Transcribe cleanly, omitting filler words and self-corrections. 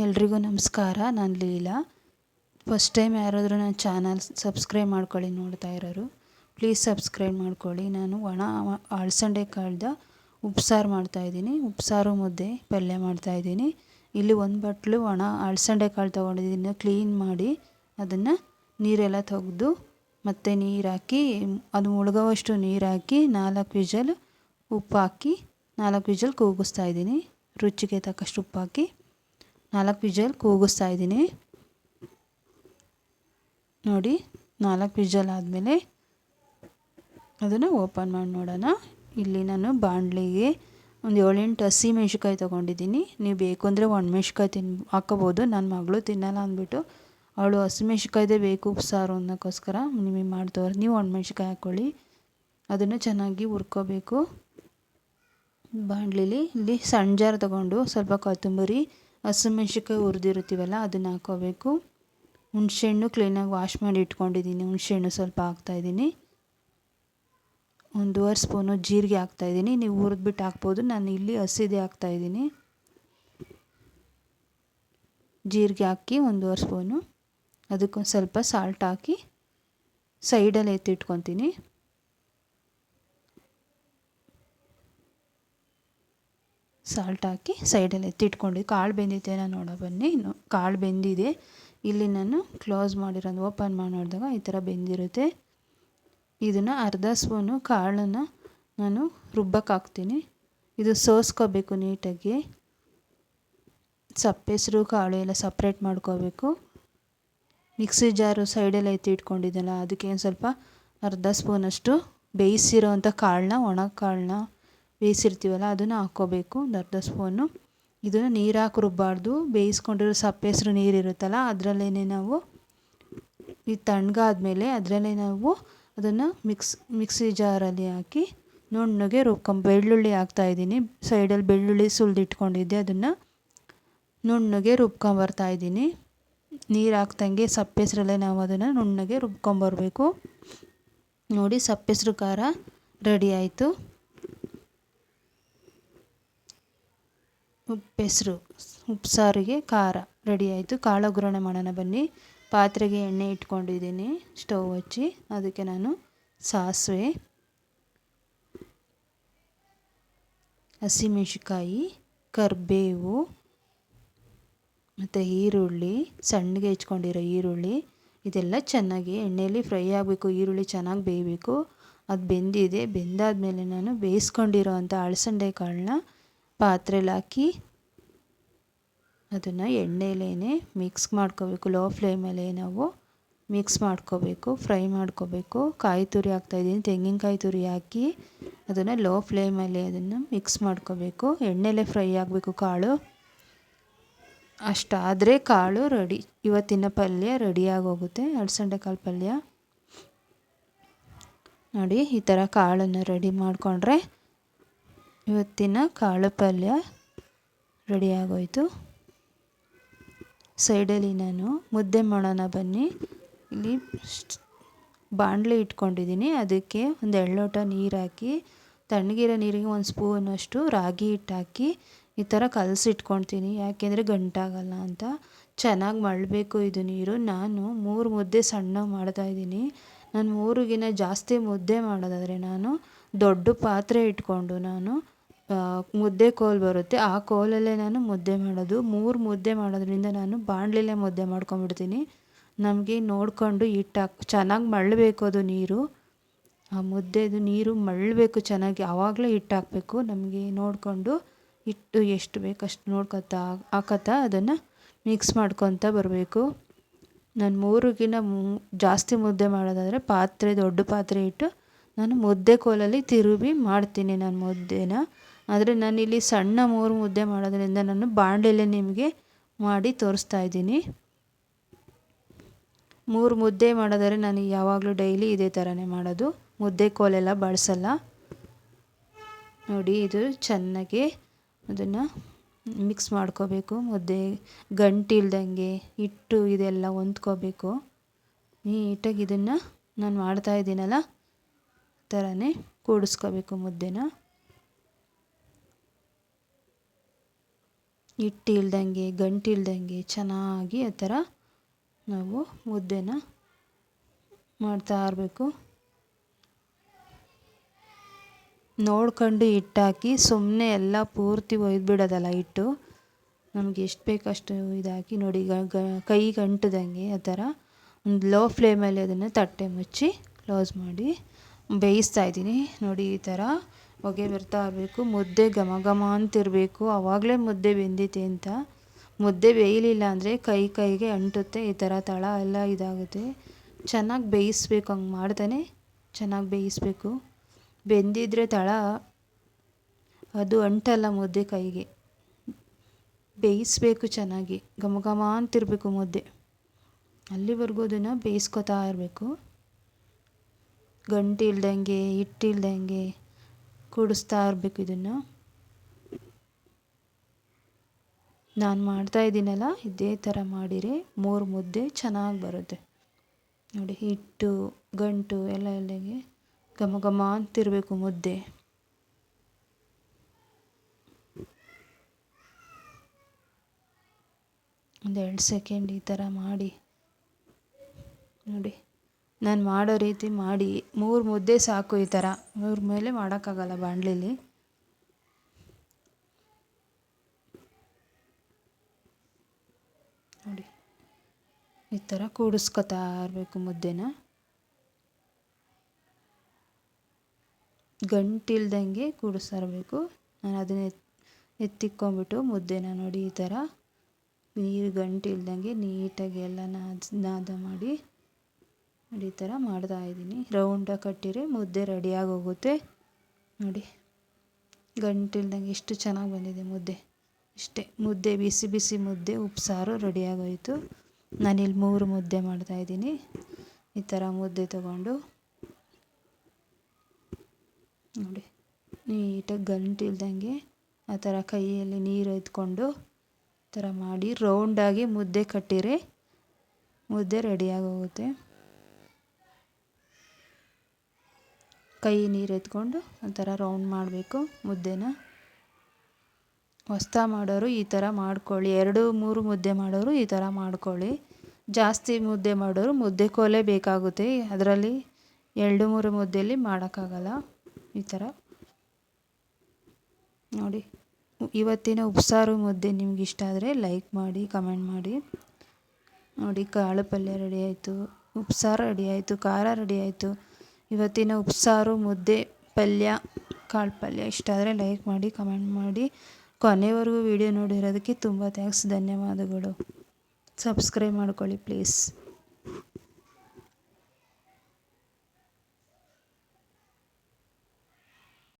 ಎಲ್ರಿಗೂ ನಮಸ್ಕಾರ. ನಾನು ಲೀಲಾ. ಫಸ್ಟ್ ಟೈಮ್ ಯಾರಾದರೂ ನನ್ನ ಚಾನಲ್ ಸಬ್ಸ್ಕ್ರೈಬ್ ಮಾಡ್ಕೊಳ್ಳಿ, ನೋಡ್ತಾ ಇರೋರು ಪ್ಲೀಸ್ ಸಬ್ಸ್ಕ್ರೈಬ್ ಮಾಡ್ಕೊಳ್ಳಿ. ನಾನು ಒಣ ಅಲಸಂದೆ ಕಾಳ್ದು ಉಪ್ಸಾರು ಮಾಡ್ತಾಯಿದ್ದೀನಿ. ಉಪ್ಸಾರು ಮುದ್ದೆ ಪಲ್ಯ ಮಾಡ್ತಾಯಿದ್ದೀನಿ. ಇಲ್ಲಿ ಒಂದು ಬಟ್ಲು ಒಣ ಅಲಸಂದೆ ಕಾಳು ತೊಗೊಂಡಿದ್ದೀನಿ. ಕ್ಲೀನ್ ಮಾಡಿ ಅದನ್ನು ನೀರೆಲ್ಲ ತೆಗೆದು ಮತ್ತು ನೀರು ಹಾಕಿ ಅದು ಮುಳುಗೋವಷ್ಟು ನೀರು ಹಾಕಿ 4 ವಿಷಲ್ ಉಪ್ಪು ಹಾಕಿ 4 ವಿಷಲ್ ಕೂಗಿಸ್ತಾಯಿದ್ದೀನಿ. ರುಚಿಗೆ ತಕ್ಕಷ್ಟು ಉಪ್ಪು ಹಾಕಿ 4 ವಿಷಲ್ ಕೂಗಿಸ್ತಾ ಇದ್ದೀನಿ. ನೋಡಿ, 4 ವಿಷಲ್ ಆದಮೇಲೆ ಅದನ್ನು ಓಪನ್ ಮಾಡಿ ನೋಡೋಣ. ಇಲ್ಲಿ ನಾನು ಬಾಣಲಿಗೆ ಒಂದು 7-8 ಹಸಿಮೆಣ್ಸಿಕಾಯಿ ತೊಗೊಂಡಿದ್ದೀನಿ. ನೀವು ಬೇಕು ಅಂದರೆ ಒಣಮೆಣ್ಸಿಕಾಯಿ ಹಾಕೋಬೋದು. ನನ್ನ ಮಗಳು ತಿನ್ನಲ್ಲ ಅಂದ್ಬಿಟ್ಟು ಅವಳು ಹಸಿಮೆಣ್ಸಿಕಾಯ್ದೇ ಬೇಕು ಉಪ್ಸಾರು ಅನ್ನೋಕ್ಕೋಸ್ಕರ ನಿಮಗೆ ಮಾಡ್ತವ್ರೆ. ನೀವು ಒಣಮೆಣ್ಸಿಕಾಯಿ ಹಾಕ್ಕೊಳ್ಳಿ. ಅದನ್ನು ಚೆನ್ನಾಗಿ ಹುರ್ಕೋಬೇಕು. ಬಾಣಲಿಲಿ ಇಲ್ಲಿ ಸಣ್ಣ ಜಾರ್ ತೊಗೊಂಡು ಸ್ವಲ್ಪ ಕೊತ್ತಂಬರಿ, ಹಸಿಮೆಣ್ಸಿಕಾಯಿ ಹುರಿದಿರ್ತೀವಲ್ಲ ಅದನ್ನು ಹಾಕ್ಕೋಬೇಕು. ಹುಣಸೆಹಣ್ಣು ಕ್ಲೀನಾಗಿ ವಾಶ್ ಮಾಡಿ ಇಟ್ಕೊಂಡಿದ್ದೀನಿ. ಹುಣಸೆಹಣ್ಣು ಸ್ವಲ್ಪ ಹಾಕ್ತಾಯಿದ್ದೀನಿ. 1.5 ಸ್ಪೂನು ಜೀರಿಗೆ ಹಾಕ್ತಾಯಿದ್ದೀನಿ. ನೀವು ಹುರಿದ್ಬಿಟ್ಟು ಹಾಕ್ಬೋದು. ನಾನು ಇಲ್ಲಿ ಹಸಿದೇ ಹಾಕ್ತಾಯಿದ್ದೀನಿ. ಜೀರಿಗೆ ಹಾಕಿ 1.5 ಸ್ಪೂನು, ಅದಕ್ಕೊಂದು ಸ್ವಲ್ಪ ಸಾಲ್ಟ್ ಹಾಕಿ ಸೈಡಲ್ಲಿ ಎತ್ತಿಟ್ಕೊತೀನಿ. ಸಾಲ್ಟ್ ಹಾಕಿ ಸೈಡಲ್ಲಿ ಎತ್ತಿಟ್ಕೊಂಡು ಕಾಳು ಬೆಂದಿದೆ ನಾನು ನೋಡೋ ಬನ್ನಿ. ಕಾಳು ಬೆಂದಿದೆ. ಇಲ್ಲಿ ನಾನು ಕ್ಲೋಸ್ ಮಾಡಿರೋದು ಓಪನ್ ಮಾಡಿ ನೋಡಿದಾಗ ಈ ಥರ ಬೆಂದಿರುತ್ತೆ. ಇದನ್ನು ಅರ್ಧ ಸ್ಪೂನು ಕಾಳನ್ನು ನಾನು ರುಬ್ಬಕ್ಕೆ ಹಾಕ್ತೀನಿ. ಇದು ಸೋಸ್ಕೋಬೇಕು ನೀಟಾಗಿ. ಸಪ್ಪೆಸರು ಕಾಳು ಎಲ್ಲ ಸಪ್ರೇಟ್ ಮಾಡ್ಕೋಬೇಕು. ಮಿಕ್ಸಿ ಜಾರು ಸೈಡೆಲ್ಲ ಎತ್ತಿ ಇಟ್ಕೊಂಡಿದ್ದೆನಲ್ಲ ಅದಕ್ಕೆ ಒಂದು ಸ್ವಲ್ಪ ಅರ್ಧ ಸ್ಪೂನಷ್ಟು ಬೇಯಿಸಿರೋ ಅಂಥ ಕಾಳನ್ನ, ಒಣ ಕಾಳನ್ನ ಬೇಯಿಸಿರ್ತೀವಲ್ಲ ಅದನ್ನು ಹಾಕ್ಕೋಬೇಕು. ಒಂದು ಅರ್ಧ ಸ್ಪೂನು. ಇದನ್ನು ನೀರು ಹಾಕಿ ರುಬ್ಬಾರ್ದು. ಬೇಯಿಸ್ಕೊಂಡಿರೋ ಸಪ್ಪೆಸರು ನೀರಿರುತ್ತಲ್ಲ ಅದರಲ್ಲೇ ನಾವು ಇದು ತಣ್ಣಗಾದ್ಮೇಲೆ ಅದರಲ್ಲೇ ನಾವು ಅದನ್ನು ಮಿಕ್ಸಿ ಜಾರಲ್ಲಿ ಹಾಕಿ ನುಣ್ಣಗೆ ಬೆಳ್ಳುಳ್ಳಿ ಹಾಕ್ತಾಯಿದ್ದೀನಿ. ಸೈಡಲ್ಲಿ ಬೆಳ್ಳುಳ್ಳಿ ಸುಲಿದಿಟ್ಕೊಂಡಿದ್ದೆ, ಅದನ್ನು ನುಣ್ಣಗೆ ರುಬ್ಕೊಂಬರ್ತಾಯಿದ್ದೀನಿ. ನೀರು ಹಾಕ್ದಂಗೆ ಸಪ್ಪೆಸರಲ್ಲೇ ನಾವು ಅದನ್ನು ನುಣ್ಣಗೆ ರುಬ್ಕೊಂಬರ್ಬೇಕು. ನೋಡಿ, ಸಪ್ಪೆಸರು ಖಾರ ರೆಡಿ ಆಯಿತು. ಉಪ್ಸಾರಿಗೆ ಖಾರ ರೆಡಿ ಆಯಿತು. ಕಾಳು ಒಗ್ಗರಣೆ ಮಾಡೋಣ ಬನ್ನಿ. ಪಾತ್ರೆಗೆ ಎಣ್ಣೆ ಇಟ್ಕೊಂಡಿದ್ದೀನಿ, ಸ್ಟವ್ ಹಚ್ಚಿ. ಅದಕ್ಕೆ ನಾನು ಸಾಸಿವೆ, ಹಸಿಮೆಣ್ಸಿಕಾಯಿ, ಕರಿಬೇವು ಮತ್ತು ಈರುಳ್ಳಿ, ಸಣ್ಣಗೆ ಹೆಚ್ಕೊಂಡಿರೋ ಈರುಳ್ಳಿ, ಇದೆಲ್ಲ ಚೆನ್ನಾಗಿ ಎಣ್ಣೆಯಲ್ಲಿ ಫ್ರೈ ಆಗಬೇಕು. ಈರುಳ್ಳಿ ಚೆನ್ನಾಗಿ ಬೇಯಬೇಕು. ಅದು ಬೆಂದಿದೆ. ಬೆಂದಾದಮೇಲೆ ನಾನು ಬೇಯಿಸ್ಕೊಂಡಿರೋ ಅಂಥ ಅಲಸಂದೆ ಕಾಳನ್ನ ಪಾತ್ರೆಲಿ ಹಾಕಿ ಅದನ್ನು ಎಣ್ಣೆಲೇ ಮಿಕ್ಸ್ ಮಾಡ್ಕೋಬೇಕು. ಲೋ ಫ್ಲೇಮಲ್ಲೇ ನಾವು ಮಿಕ್ಸ್ ಮಾಡ್ಕೋಬೇಕು, ಫ್ರೈ ಮಾಡ್ಕೋಬೇಕು. ಕಾಯಿ ತುರಿ ಹಾಕ್ತಾಯಿದ್ದೀನಿ, ತೆಂಗಿನಕಾಯಿ ತುರಿ ಹಾಕಿ ಅದನ್ನು ಲೋ ಫ್ಲೇಮಲ್ಲಿ ಅದನ್ನು ಮಿಕ್ಸ್ ಮಾಡ್ಕೋಬೇಕು. ಎಣ್ಣೆಲೇ ಫ್ರೈ ಆಗಬೇಕು ಕಾಳು. ಅಷ್ಟಾದರೆ ಕಾಳು ರೆಡಿ. ಇವತ್ತಿನ ಪಲ್ಯ ರೆಡಿಯಾಗೋಗುತ್ತೆ, ಅಲಸಂದೆ ಕಾಳು ಪಲ್ಯ. ನೋಡಿ, ಈ ಥರ ಕಾಳನ್ನು ರೆಡಿ ಮಾಡಿಕೊಂಡ್ರೆ ಇವತ್ತಿನ ಕಾಳು ಪಲ್ಯ ರೆಡಿ ಆಗೋಯಿತು. ಸೈಡಲ್ಲಿ ನಾನು ಮುದ್ದೆ ಮಾಡೋಣ ಬನ್ನಿ. ಇಲ್ಲಿ ಬಾಣಲೆ ಇಟ್ಕೊಂಡಿದ್ದೀನಿ. ಅದಕ್ಕೆ ಒಂದು 2 ಲೋಟ ನೀರು ಹಾಕಿ, ತಣ್ಣಗಿರೋ ನೀರಿಗೆ 1 ಸ್ಪೂನಷ್ಟು ರಾಗಿ ಹಿಟ್ಟು ಹಾಕಿ ಈ ಥರ ಕಲಸಿಟ್ಕೊಳ್ತೀನಿ. ಯಾಕೆಂದರೆ ಗಂಟಾಗಲ್ಲ ಅಂತ. ಚೆನ್ನಾಗಿ ಮಳ್ಳಬೇಕು ಇದು ನೀರು. ನಾನು 3 ಮುದ್ದೆ ಸಣ್ಣ ಮಾಡ್ತಾಯಿದ್ದೀನಿ. ನಾನು 3ಗಿನ್ನ ಜಾಸ್ತಿ ಮುದ್ದೆ ಮಾಡೋದಾದರೆ ನಾನು ದೊಡ್ಡ ಪಾತ್ರೆ ಇಟ್ಕೊಂಡು ನಾನು ಮುದ್ದೆ ಕೋಲು ಬರುತ್ತೆ, ಆ ಕೋಲಲ್ಲೇ ನಾನು ಮುದ್ದೆ ಮಾಡೋದು. 3 ಮುದ್ದೆ ಮಾಡೋದ್ರಿಂದ ನಾನು ಬಾಣಲೆಲೇ ಮುದ್ದೆ ಮಾಡ್ಕೊಂಬಿಡ್ತೀನಿ. ನಮಗೆ ನೋಡಿಕೊಂಡು ಹಿಟ್ಟು ಚೆನ್ನಾಗಿ ಮಳ್ಳಬೇಕು. ಅದು ನೀರು, ಆ ಮುದ್ದೆದು ನೀರು ಮಳ್ಳಬೇಕು ಚೆನ್ನಾಗಿ. ಆವಾಗಲೇ ಹಿಟ್ಟು ಹಾಕಬೇಕು. ನಮಗೆ ನೋಡಿಕೊಂಡು ಹಿಟ್ಟು ಎಷ್ಟು ಬೇಕು ಅಷ್ಟು ಹಾಕತ್ತಾ ಅದನ್ನು ಮಿಕ್ಸ್ ಮಾಡ್ಕೊತ ಬರಬೇಕು. ನಾನು 3ಗಿನ್ನ ಜಾಸ್ತಿ ಮುದ್ದೆ ಮಾಡೋದಾದರೆ ದೊಡ್ಡ ಪಾತ್ರೆ ಇಟ್ಟು ನಾನು ಮುದ್ದೆ ಕೋಲಲ್ಲಿ ತಿರುವಿ ಮಾಡ್ತೀನಿ ನಾನು ಮುದ್ದೆನ. ಆದರೆ ನಾನಿಲ್ಲಿ ಸಣ್ಣ 3 ಮುದ್ದೆ ಮಾಡೋದ್ರಿಂದ ನಾನು ಬಾಣಲೆಲೇ ನಿಮಗೆ ಮಾಡಿ ತೋರಿಸ್ತಾ ಇದ್ದೀನಿ. 3 ಮುದ್ದೆ ಮಾಡೋದಾದರೆ ನಾನು ಯಾವಾಗಲೂ ಡೈಲಿ ಇದೇ ಥರನೇ ಮಾಡೋದು. ಮುದ್ದೆ ಕೋಲೆಲ್ಲ ಬಳಸಲ್ಲ. ನೋಡಿ, ಇದು ಚೆನ್ನಾಗಿ ಅದನ್ನು ಮಿಕ್ಸ್ ಮಾಡ್ಕೋಬೇಕು. ಮುದ್ದೆ ಗಂಟಿಲ್ದಂಗೆ ಹಿಟ್ಟು ಇದೆಲ್ಲ ಹೊಂದ್ಕೋಬೇಕು ನೀಟಾಗಿ. ಇದನ್ನು ನಾನು ಮಾಡ್ತಾಯಿದ್ದೀನಲ್ಲ ಥರನೇ ಕೂಡಿಸ್ಕೋಬೇಕು ಮುದ್ದೆನ. ಹಿಟ್ಟು ಇಲ್ದಂಗೆ ಗಂಟು ಇಲ್ದಂಗೆ ಚೆನ್ನಾಗಿ ಆ ಥರ ನಾವು ಮುದ್ದೆನ ಮಾಡ್ತಾ ಇರಬೇಕು. ನೋಡ್ಕೊಂಡು ಹಿಟ್ಟಾಕಿ ಸುಮ್ಮನೆ ಎಲ್ಲ ಪೂರ್ತಿ ಒಯ್ದುಬಿಡೋದಲ್ಲ ಹಿಟ್ಟು. ನಮ್ಗೆ ಎಷ್ಟು ಬೇಕಷ್ಟು ಇದಾಕಿ ನೋಡಿ ಕೈಗೆ ಅಂಟದಂಗೆ ಆ ಥರ ಒಂದು ಲೋ ಫ್ಲೇಮಲ್ಲಿ ಅದನ್ನು ತಟ್ಟೆ ಮುಚ್ಚಿ ಕ್ಲೋಸ್ ಮಾಡಿ ಬೇಯಿಸ್ತಾ ಇದ್ದೀನಿ. ನೋಡಿ ಈ ಥರ ಹೊಗೆ ಬರ್ತಾ ಇರಬೇಕು, ಮುದ್ದೆ ಘಮ ಘಮ ಅಂತಿರಬೇಕು, ಆವಾಗಲೇ ಮುದ್ದೆ ಬೆಂದಿದೆ ಅಂತ. ಮುದ್ದೆ ಬೇಯಲಿಲ್ಲ ಅಂದರೆ ಕೈಗೆ ಅಂಟುತ್ತೆ, ಈ ಥರ ತಳ ಎಲ್ಲ ಇದಾಗುತ್ತೆ. ಚೆನ್ನಾಗಿ ಬೇಯಿಸ್ಬೇಕು, ಹಂಗೆ ಮಾಡ್ತಾನೆ ಚೆನ್ನಾಗಿ ಬೇಯಿಸ್ಬೇಕು. ಬೆಂದಿದ್ರೆ ತಳ ಅದು ಅಂಟಲ್ಲ ಮುದ್ದೆ ಕೈಗೆ. ಬೇಯಿಸ್ಬೇಕು ಚೆನ್ನಾಗಿ, ಘಮ ಘಮ ಅಂತಿರಬೇಕು ಮುದ್ದೆ. ಅಲ್ಲಿವರೆಗೂ ಅದನ್ನು ಬೇಯಿಸ್ಕೊತಾ ಇರಬೇಕು. ಗಂಟು ಇಲ್ದಂಗೆ ಹಿಟ್ಟಿಲ್ದಂಗೆ ಕೂಡಿಸ್ತಾ ಇರಬೇಕು ಇದನ್ನು. ನಾನು ಮಾಡ್ತಾಯಿದ್ದೀನಲ್ಲ ಇದೇ ಥರ ಮಾಡಿರಿ 3 ಮುದ್ದೆ ಚೆನ್ನಾಗಿ ಬರುತ್ತೆ. ನೋಡಿ ಹಿಟ್ಟು ಗಂಟು ಎಲ್ಲ ಇಲ್ದಂಗೆ ಘಮ ಘಮ ಅಂತಿರಬೇಕು ಮುದ್ದೆ. ಒಂದು 2 ಸೆಕೆಂಡ್ ಈ ಥರ ಮಾಡಿ ನೋಡಿ. ನಾನು ಮಾಡೋ ರೀತಿ ಮಾಡಿ 3 ಮುದ್ದೆ ಸಾಕು. ಈ ಥರ 3 ಮೇಲೆ ಮಾಡೋಕ್ಕಾಗಲ್ಲ ಬಾಣಲಿಲಿ. ನೋಡಿ ಈ ಥರ ಕೂಡಿಸ್ಕೊತಾ ಇರಬೇಕು ಮುದ್ದೆನ. ಗಂಟಿಲ್ದಂಗೆ ಕೂಡಿಸ್ತಾ ಇರಬೇಕು. ನಾನು ಅದನ್ನ ಎತ್ತಿಕ್ಕೊಂಬಿಟ್ಟು ಮುದ್ದೆನ ನೋಡಿ ಈ ಥರ ನೀರು ಗಂಟಿಲ್ದಂಗೆ ನೀಟಾಗಿ ಎಲ್ಲ ನಾದ ಮಾಡಿ ನೋಡಿ ಈ ಥರ ಮಾಡ್ತಾಯಿದ್ದೀನಿ. ರೌಂಡಾಗಿ ಕಟ್ಟಿರಿ ಮುದ್ದೆ ರೆಡಿಯಾಗಿ ಹೋಗುತ್ತೆ. ನೋಡಿ ಗಂಟಿಲ್ದಂಗೆ ಎಷ್ಟು ಚೆನ್ನಾಗಿ ಬಂದಿದೆ ಮುದ್ದೆ. ಇಷ್ಟೇ ಮುದ್ದೆ, ಬಿಸಿ ಬಿಸಿ ಮುದ್ದೆ ಉಪ್ಸಾರು ರೆಡಿಯಾಗೋಯಿತು. ನಾನಿಲ್ಲಿ 3 ಮುದ್ದೆ ಮಾಡ್ತಾಯಿದ್ದೀನಿ. ಈ ಥರ ಮುದ್ದೆ ತಗೊಂಡು ನೋಡಿ ನೀಟಾಗಿ ಗಂಟಿಲ್ದಂಗೆ ಆ ಥರ ಕೈಯಲ್ಲಿ ನೀರು ಎತ್ಕೊಂಡು ಈ ಥರ ಮಾಡಿ ರೌಂಡಾಗಿ ಮುದ್ದೆ ಕಟ್ಟಿರಿ ಮುದ್ದೆ ರೆಡಿಯಾಗಿ ಹೋಗುತ್ತೆ. ಕೈ ನೀರು ಎತ್ಕೊಂಡು ಆ ಥರ ರೌಂಡ್ ಮಾಡಬೇಕು ಮುದ್ದೆನ. ಹೊಸ್ತಾ ಮಾಡೋರು ಈ ಥರ ಮಾಡ್ಕೊಳ್ಳಿ. 2-3 ಮುದ್ದೆ ಮಾಡೋರು ಈ ಥರ ಮಾಡ್ಕೊಳ್ಳಿ. ಜಾಸ್ತಿ ಮುದ್ದೆ ಮಾಡೋರು ಮುದ್ದೆ ಕೋಲೇ ಬೇಕಾಗುತ್ತೆ. ಅದರಲ್ಲಿ 2-3 ಮುದ್ದೆಯಲ್ಲಿ ಮಾಡೋಕ್ಕಾಗಲ್ಲ. ಈ ಥರ ನೋಡಿ. ಇವತ್ತಿನ ಉಪ್ಸಾರು ಮುದ್ದೆ ನಿಮ್ಗೆ ಇಷ್ಟ ಆದರೆ ಲೈಕ್ ಮಾಡಿ, ಕಮೆಂಟ್ ಮಾಡಿ. ನೋಡಿ ಕಾಳು ಪಲ್ಯ ರೆಡಿ ಆಯಿತು, ಉಪ್ಸಾರು ರೆಡಿ ಆಯಿತು, ಖಾರ ರೆಡಿ ಆಯಿತು. ಇವತ್ತಿನ ಉಪ್ಸಾರು ಮುದ್ದೆ ಪಲ್ಯ ಕಾಳು ಪಲ್ಯ ಇಷ್ಟ ಆದರೆ ಲೈಕ್ ಮಾಡಿ, ಕಮೆಂಟ್ ಮಾಡಿ. ಕೊನೆವರೆಗೂ ವಿಡಿಯೋ ನೋಡಿರೋದಕ್ಕೆ ತುಂಬ ಥ್ಯಾಂಕ್ಸ್, ಧನ್ಯವಾದಗಳು. ಸಬ್ಸ್ಕ್ರೈಬ್ ಮಾಡ್ಕೊಳ್ಳಿ ಪ್ಲೀಸ್.